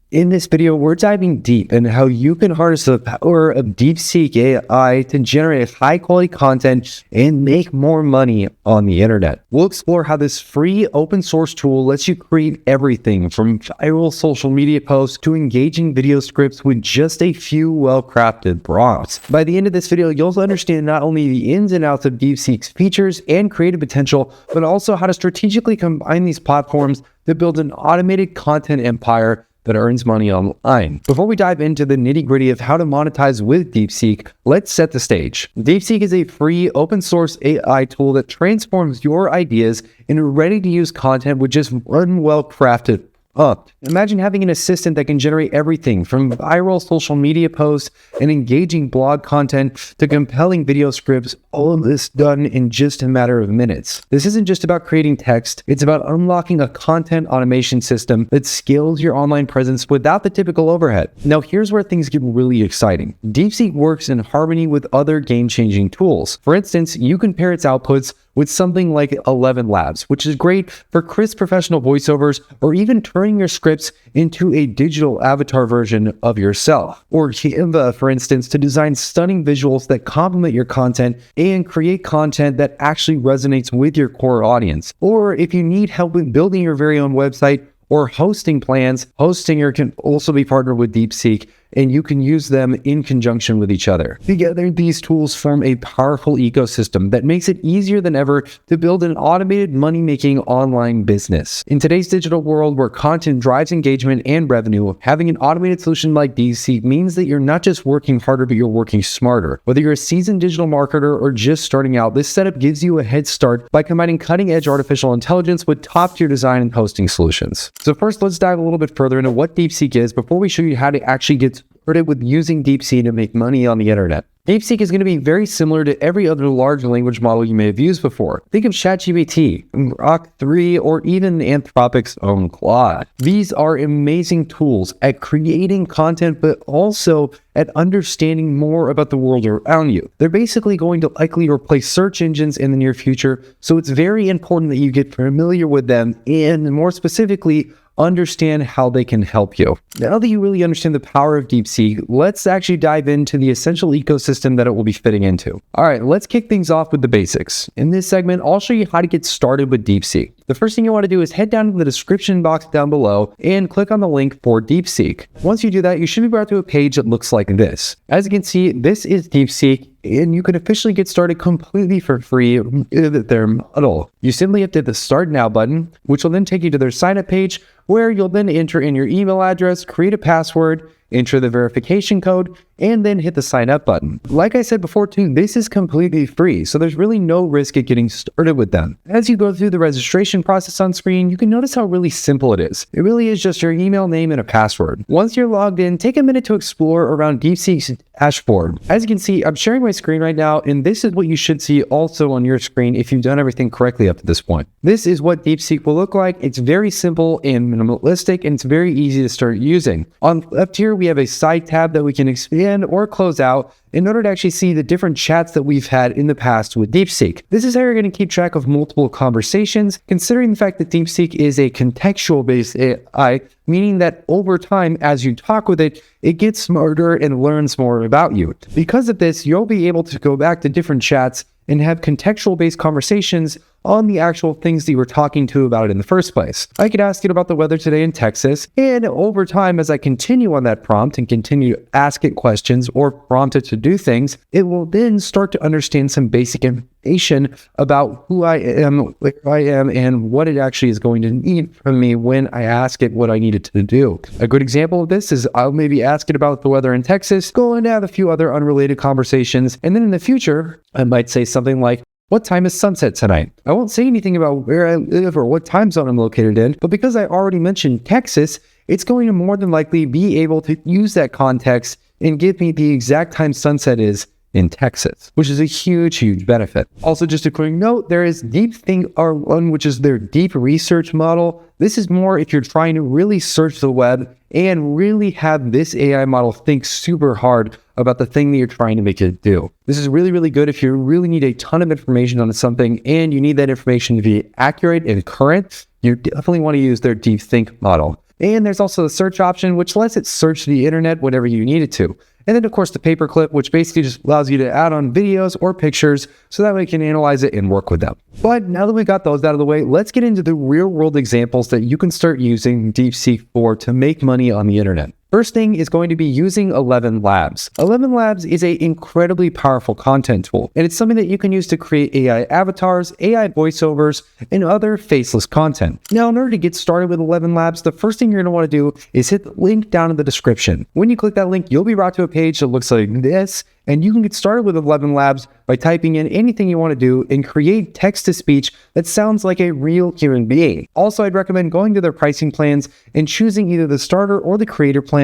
In this video, we're diving deep into how you can harness the power of DeepSeek AI to generate high-quality content and make more money on the internet. We'll explore how this free open-source tool lets you create everything from viral social media posts to engaging video scripts with just a few well-crafted prompts. By the end of this video, you'll understand not only the ins and outs of DeepSeek's features and creative potential, but also how to strategically combine these platforms to build an automated content empire that earns money online. Before we dive into the nitty-gritty of how to monetize with DeepSeek, let's set the stage. DeepSeek is a free open-source AI tool that transforms your ideas into ready-to-use content with just one well-crafted prompt. Imagine having an assistant that can generate everything from viral social media posts and engaging blog content to compelling video scripts, all of this done in just a matter of minutes. This isn't just about creating text, it's about unlocking a content automation system that scales your online presence without the typical overhead. Now here's where things get really exciting. DeepSeek works in harmony with other game-changing tools. For instance, you can pair its outputs with something like ElevenLabs, which is great for crisp professional voiceovers or even turning your scripts into a digital avatar version of yourself. Or Canva, for instance, to design stunning visuals that complement your content and create content that actually resonates with your core audience. Or if you need help with building your very own website or hosting plans, Hostinger can also be partnered with DeepSeek, and you can use them in conjunction with each other. Together, these tools form a powerful ecosystem that makes it easier than ever to build an automated money-making online business. In today's digital world where content drives engagement and revenue, having an automated solution like DeepSeek means that you're not just working harder, but you're working smarter. Whether you're a seasoned digital marketer or just starting out, this setup gives you a head start by combining cutting-edge artificial intelligence with top-tier design and hosting solutions. So first, let's dive a little bit further into what DeepSeek is before we show you how to actually get started with using DeepSeek to make money on the internet. DeepSeek is going to be very similar to every other large language model you may have used before. Think of ChatGPT, Grok 3, or even Anthropic's own Claude. These are amazing tools at creating content, but also at understanding more about the world around you. They're basically going to likely replace search engines in the near future, so it's very important that you get familiar with them and, more specifically, understand how they can help you. Now that you really understand the power of DeepSeek, let's actually dive into the essential ecosystem that it will be fitting into. All right, let's kick things off with the basics. In this segment, I'll show you how to get started with DeepSeek. The first thing you want to do is head down to the description box down below and click on the link for DeepSeek. Once you do that, you should be brought to a page that looks like this. As you can see, this is DeepSeek, and you can officially get started completely for free with their model. You simply have to hit the Start Now button, which will then take you to their sign up page, where you'll then enter in your email address, create a password, enter the verification code, and then hit the sign up button. Like I said before too, this is completely free, so there's really no risk at getting started with them. As you go through the registration process on screen, you can notice how really simple it is. It really is just your email name and a password. Once you're logged in, take a minute to explore around DeepSeek's dashboard. As you can see, I'm sharing my screen right now, and this is what you should see also on your screen if you've done everything correctly up to this point. This is what DeepSeek will look like. It's very simple and minimalistic, and it's very easy to start using. On the left here, we have a side tab that we can expand or close out in order to actually see the different chats that we've had in the past with DeepSeek. This is how you're going to keep track of multiple conversations, considering the fact that DeepSeek is a contextual-based AI, meaning that over time, as you talk with it, it gets smarter and learns more about you. Because of this, you'll be able to go back to different chats and have contextual-based conversations on the actual things that you were talking to about it in the first place. I could ask it about the weather today in Texas, and over time, as I continue on that prompt and continue to ask it questions or prompt it to do things, it will then start to understand some basic information about who I am, where I am, and what it actually is going to need from me when I ask it what I need it to do. A good example of this is I'll maybe ask it about the weather in Texas, go and have a few other unrelated conversations, and then in the future, I might say something like, what time is sunset tonight? I won't say anything about where I live or what time zone I'm located in, but because I already mentioned Texas, it's going to more than likely be able to use that context and give me the exact time sunset is in Texas, which is a huge benefit. Also, just a quick note, there is DeepSeek R1, which is their deep research model. This is more if you're trying to really search the web and really have this AI model think super hard about the thing that you're trying to make it do. This is really good if you really need a ton of information on something and you need that information to be accurate and current. You definitely want to use their DeepSeek model. And there's also the search option, which lets it search the internet whenever you need it to. And then, of course, the paperclip, which basically just allows you to add on videos or pictures so that way you can analyze it and work with them. But now that we got those out of the way, let's get into the real-world examples that you can start using DeepSeek for to make money on the internet. First thing is going to be using ElevenLabs. ElevenLabs is an incredibly powerful content tool, and it's something that you can use to create AI avatars, AI voiceovers, and other faceless content. Now, in order to get started with ElevenLabs, the first thing you're going to want to do is hit the link down in the description. When you click that link, you'll be brought to a page that looks like this, and you can get started with ElevenLabs by typing in anything you want to do and create text-to-speech that sounds like a real human being. Also, I'd recommend going to their pricing plans and choosing either the starter or the creator plan.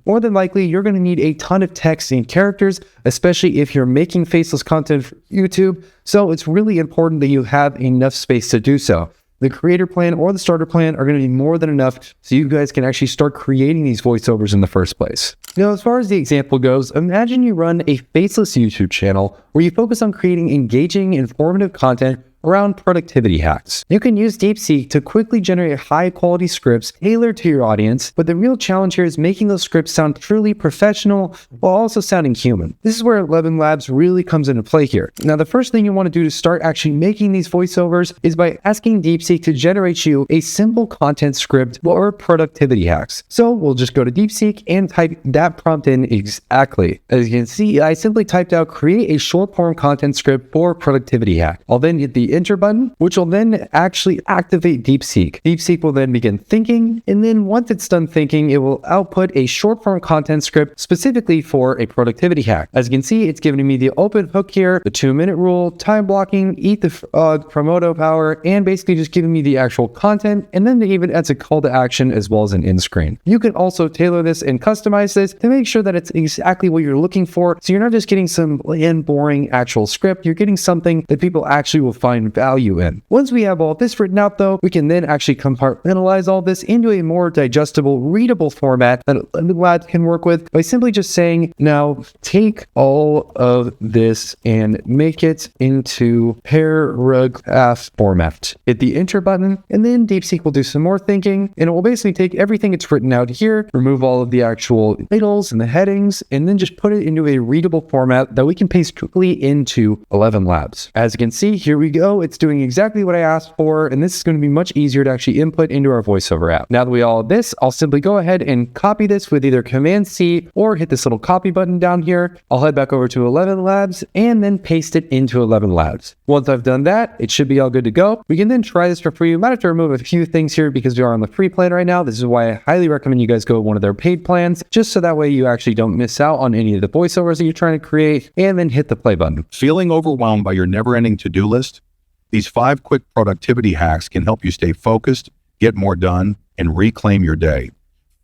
More than likely, you're going to need a ton of text and characters, especially if you're making faceless content for YouTube. So it's really important that you have enough space to do so. The creator plan or the starter plan are going to be more than enough so you guys can actually start creating these voiceovers in the first place. Now, as far as the example goes, imagine you run a faceless YouTube channel where you focus on creating engaging, informative content around productivity hacks. You can use DeepSeek to quickly generate high-quality scripts tailored to your audience, but the real challenge here is making those scripts sound truly professional while also sounding human. This is where ElevenLabs really comes into play here. Now, the first thing you want to do to start actually making these voiceovers is by asking DeepSeek to generate you a simple content script or productivity hacks. So we'll just go to DeepSeek and type that prompt in exactly. As you can see, I simply typed out create a short-form content script for productivity hack. I'll then hit the enter button, which will then actually activate DeepSeek. DeepSeek will then begin thinking, and then once it's done thinking, it will output a short-form content script specifically for a productivity hack. As you can see, it's giving me the open hook here, the 2-minute rule, time blocking, eat the promoto power, and basically just giving me the actual content, and then it even adds a call to action as well as an end screen. You can also tailor this and customize this to make sure that it's exactly what you're looking for, so you're not just getting some bland, boring actual script, you're getting something that people actually will find value in. Once we have all this written out though, we can then actually compartmentalize all this into a more digestible, readable format that ElevenLabs can work with by simply just saying, now take all of this and make it into paragraph format. Hit the enter button, and then DeepSeek will do some more thinking, and it will basically take everything it's written out here, remove all of the actual titles and the headings, and then just put it into a readable format that we can paste quickly into ElevenLabs. As you can see, here we go. It's doing exactly what I asked for, and this is going to be much easier to actually input into our voiceover app. Now that we all have this, I'll simply go ahead and copy this with either Command-C or hit this little copy button down here. I'll head back over to ElevenLabs and then paste it into ElevenLabs. Once I've done that, it should be all good to go. We can then try this for free. We might have to remove a few things here because we are on the free plan right now. This is why I highly recommend you guys go with one of their paid plans, just so that way you actually don't miss out on any of the voiceovers that you're trying to create, and then hit the play button. Feeling overwhelmed by your never-ending to-do list? These 5 quick productivity hacks can help you stay focused, get more done, and reclaim your day.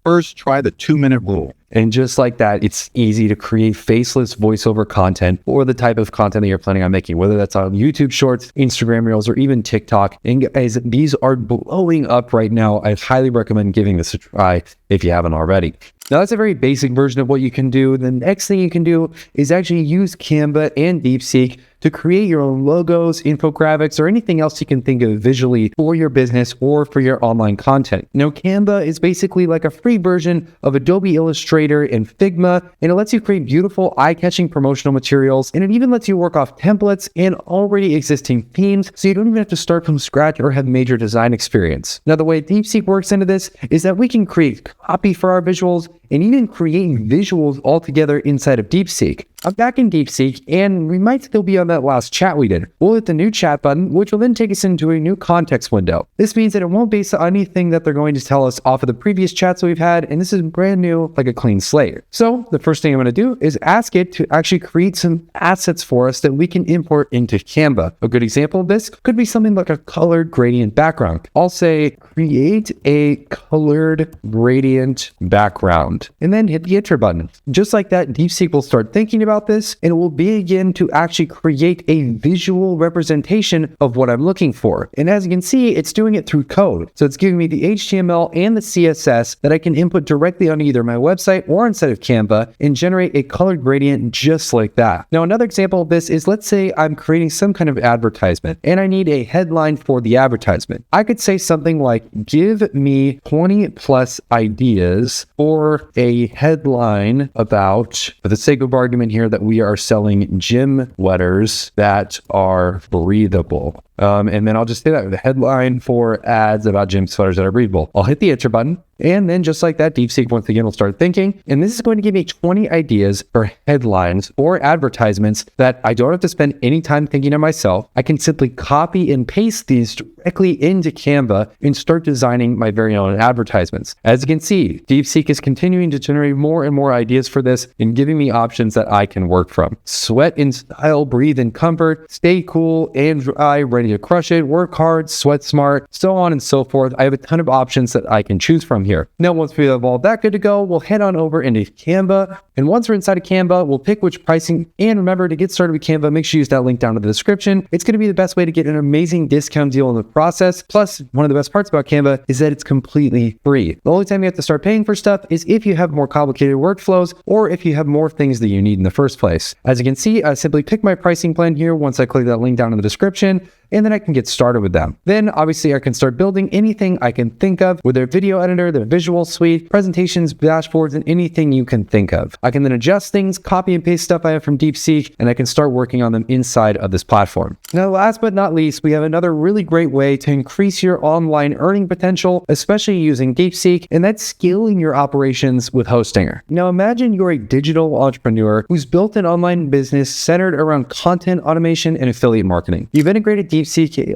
First, try the 2-minute rule. And just like that, it's easy to create faceless voiceover content or the type of content that you're planning on making, whether that's on YouTube Shorts, Instagram Reels, or even TikTok. And guys, these are blowing up right now. I highly recommend giving this a try if you haven't already. Now, that's a very basic version of what you can do. The next thing you can do is actually use Canva and DeepSeek to create your own logos, infographics, or anything else you can think of visually for your business or for your online content. Now, Canva is basically like a free version of Adobe Illustrator and Figma, and it lets you create beautiful, eye-catching promotional materials, and it even lets you work off templates and already existing themes, so you don't even have to start from scratch or have major design experience. Now, the way DeepSeek works into this is that we can create copy for our visuals and even create visuals all together inside of DeepSeek. I'm back in DeepSeek, and we might still be on that last chat we did. We'll hit the new chat button, which will then take us into a new context window. This means that it won't base on anything that they're going to tell us off of the previous chats that we've had, and this is brand new, like a clean slate. So the first thing I'm going to do is ask it to actually create some assets for us that we can import into Canva. A good example of this could be something like a colored gradient background. I'll say, create a colored gradient background, and then hit the enter button. Just like that, DeepSeek will start thinking about about this, and it will begin to actually create a visual representation of what I'm looking for. And as you can see, it's doing it through code. So it's giving me the HTML and the CSS that I can input directly on either my website or inside of Canva and generate a color gradient just like that. Now, another example of this is, let's say I'm creating some kind of advertisement and I need a headline for the advertisement. I could say something like, give me 20 plus ideas for a headline about, for the sake of argument here, that we are selling gym sweaters that are breathable. And then I'll just say that the headline for ads about gym sweaters that are breathable. I'll hit the enter button. And then just like that, DeepSeek once again will start thinking. And this is going to give me 20 ideas for headlines or advertisements that I don't have to spend any time thinking of myself. I can simply copy and paste these directly into Canva and start designing my very own advertisements. As you can see, DeepSeek is continuing to generate more and more ideas for this and giving me options that I can work from. Sweat in style, breathe in comfort, stay cool and dry, ready to crush it, work hard, sweat smart, so on and so forth. I have a ton of options that I can choose from here. Now, once we have all that good to go, we'll head on over into Canva. And once we're inside of Canva, we'll pick which pricing. And remember, to get started with Canva, make sure you use that link down in the description. It's going to be the best way to get an amazing discount deal in the process. Plus, one of the best parts about Canva is that it's completely free. The only time you have to start paying for stuff is if you have more complicated workflows or if you have more things that you need in the first place. As you can see, I simply pick my pricing plan here once I click that link down in the description, and then I can get started with them. Then obviously I can start building anything I can think of with their video editor, their visual suite, presentations, dashboards, and anything you can think of. I can then adjust things, copy and paste stuff I have from DeepSeek, and I can start working on them inside of this platform. Now, last but not least, we have another really great way to increase your online earning potential, especially using DeepSeek, and that's scaling your operations with Hostinger. Now, imagine you're a digital entrepreneur who's built an online business centered around content automation and affiliate marketing. You've integrated DeepSeek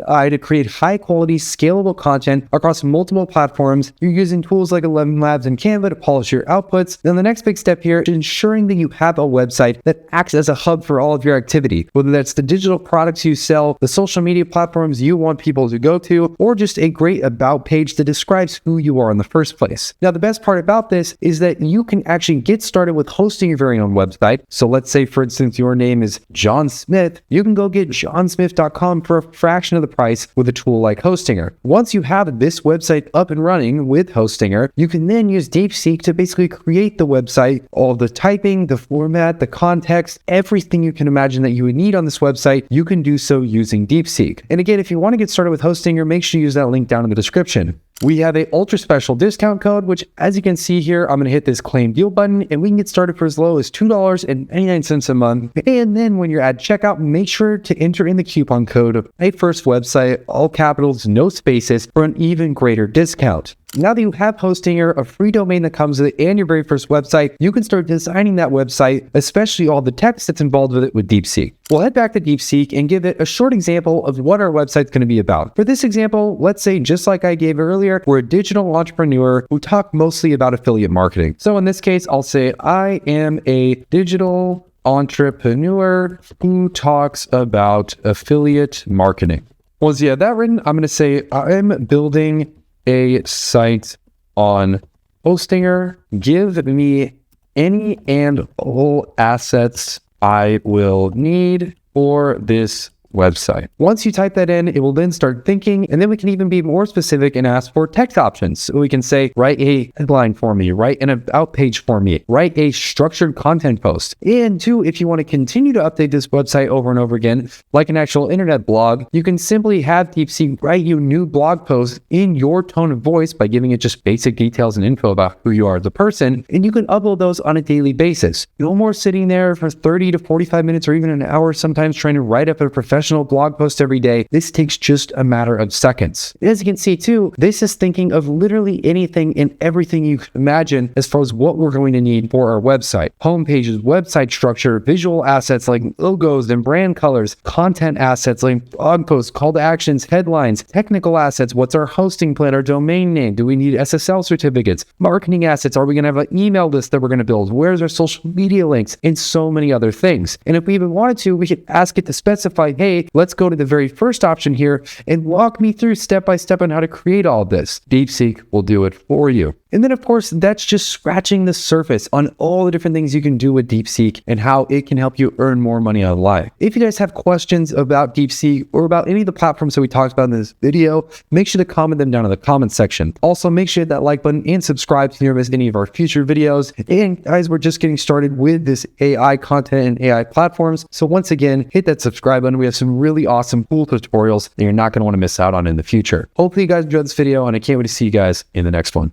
AI to create high-quality, scalable content across multiple platforms. You're using tools like ElevenLabs and Canva to polish your outputs. Then the next big step here is ensuring that you have a website that acts as a hub for all of your activity, whether that's the digital products you sell, the social media platforms you want people to go to, or just a great about page that describes who you are in the first place. Now, the best part about this is that you can actually get started with hosting your very own website. So let's say, for instance, your name is John Smith. You can go get johnsmith.com for a fraction of the price with a tool like Hostinger. Once you have this website up and running with Hostinger, you can then use DeepSeek to basically create the website, all the typing, the format, the context, everything you can imagine that you would need on this website. You can do so using DeepSeek. And again, if you want to get started with Hostinger, make sure you use that link down in the description. We have a ultra special discount code, which, as you can see here, I'm going to hit this claim deal button and we can get started for as low as $2.99 a month. And then when you're at checkout, make sure to enter in the coupon code of my first website, all capitals, no spaces, for an even greater discount. Now that you have Hostinger, a free domain that comes with it, and your very first website, you can start designing that website, especially all the text that's involved with it with DeepSeek. We'll head back to DeepSeek and give it a short example of what our website's going to be about. For this example, let's say, just like I gave earlier, we're a digital entrepreneur who talk mostly about affiliate marketing. So in this case, I'll say I am a digital entrepreneur who talks about affiliate marketing. Once you have that written, I'm going to say I'm building a site on Hostinger. Give me any and all assets I will need for this website. Once you type that in, it will then start thinking, and then we can even be more specific and ask for text options. So we can say, write a headline for me, write an about page for me, write a structured content post. And two, if you want to continue to update this website over and over again, like an actual internet blog, you can simply have DeepSeek write you new blog posts in your tone of voice by giving it just basic details and info about who you are as a person, and you can upload those on a daily basis. No more sitting there for 30 to 45 minutes or even an hour sometimes trying to write up a professional blog post every day. This takes just a matter of seconds. As you can see too, this is thinking of literally anything and everything you can imagine as far as what we're going to need for our website. Home pages, website structure, visual assets like logos and brand colors, content assets like blog posts, call to actions, headlines, technical assets, what's our hosting plan, our domain name, do we need SSL certificates, marketing assets, are we going to have an email list that we're going to build, where's our social media links, and so many other things. And if we even wanted to, we could ask it to specify, hey, let's go to the very first option here and walk me through step by step on how to create all of this. DeepSeek will do it for you. And then of course, that's just scratching the surface on all the different things you can do with DeepSeek and how it can help you earn more money online. If you guys have questions about DeepSeek or about any of the platforms that we talked about in this video, make sure to comment them down in the comments section. Also, make sure to hit that like button and subscribe to never miss any of our future videos. And guys, we're just getting started with this AI content and AI platforms. So once again, hit that subscribe button. We have some really awesome, cool tutorials that you're not going to want to miss out on in the future. Hopefully you guys enjoyed this video, and I can't wait to see you guys in the next one.